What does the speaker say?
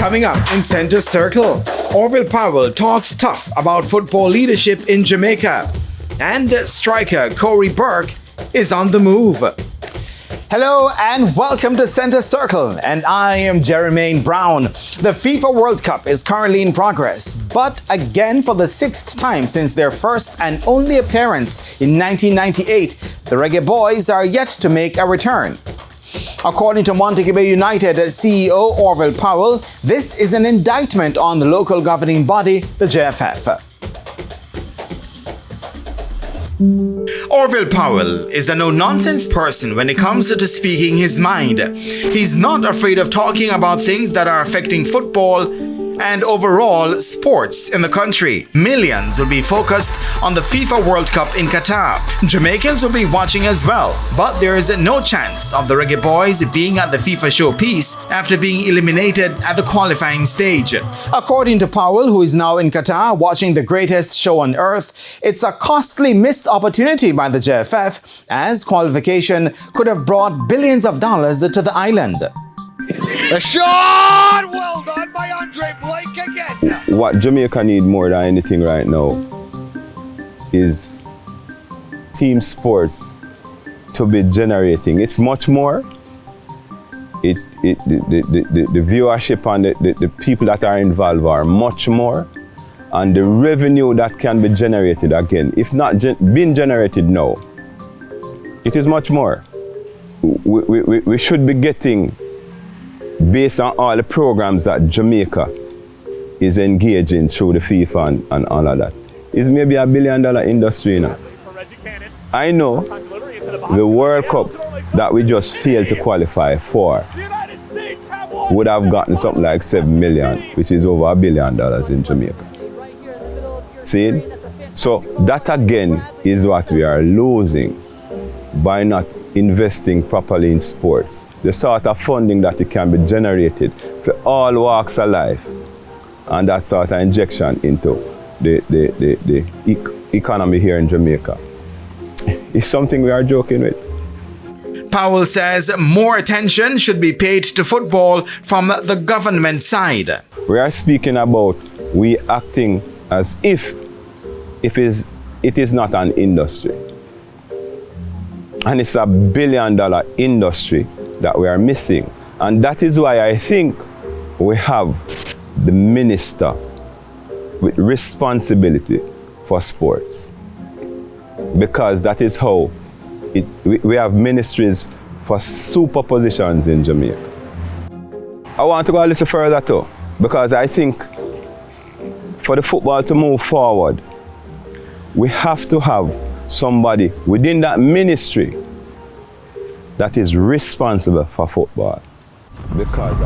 Coming up in Center Circle, Orville Powell talks tough about football leadership in Jamaica. And striker Corey Burke is on the move. Hello and welcome to Center Circle, and I am Jermaine Brown. The FIFA World Cup is currently in progress, but again for the sixth time since their first and only appearance in 1998, the Reggae Boys are yet to make a return. According to Montego Bay United CEO Orville Powell, this is an indictment on the local governing body, the JFF. Orville Powell is a no-nonsense person when it comes to speaking his mind. He's not afraid of talking about things that are affecting football and overall sports in the country. Millions will be focused on the FIFA World Cup in Qatar. Jamaicans will be watching as well, but there is no chance of the Reggae Boys being at the FIFA showpiece after being eliminated at the qualifying stage. According to Powell, who is now in Qatar watching the greatest show on earth, it's a costly missed opportunity by the JFF, as qualification could have brought billions of dollars to the island. A shot! Well done by Andre Blake again. What Jamaica need more than anything right now is team sports to be generating. It's much more. The viewership and the people that are involved are much more. And the revenue that can be generated again, if not being generated now, it is much more. We should be getting, based on all the programs that Jamaica is engaging through the FIFA and all of that, is maybe $1 billion industry now. I know the World Cup that we just failed to qualify for would have gotten something like $7 million, which is over $1 billion in Jamaica. See? So that again is what we are losing by not investing properly in sports. The sort of funding that it can be generated for all walks of life, and that sort of injection into the economy here in Jamaica is something we are joking with. Powell says more attention should be paid to football from the government side. We are speaking about we acting as if it is not an industry. And it's $1 billion industry that we are missing. And that is why I think we have the minister with responsibility for sports. Because that is how we have ministries for super positions in Jamaica. I want to go a little further too, because I think for the football to move forward, we have to have somebody within that ministry that is responsible for football. Because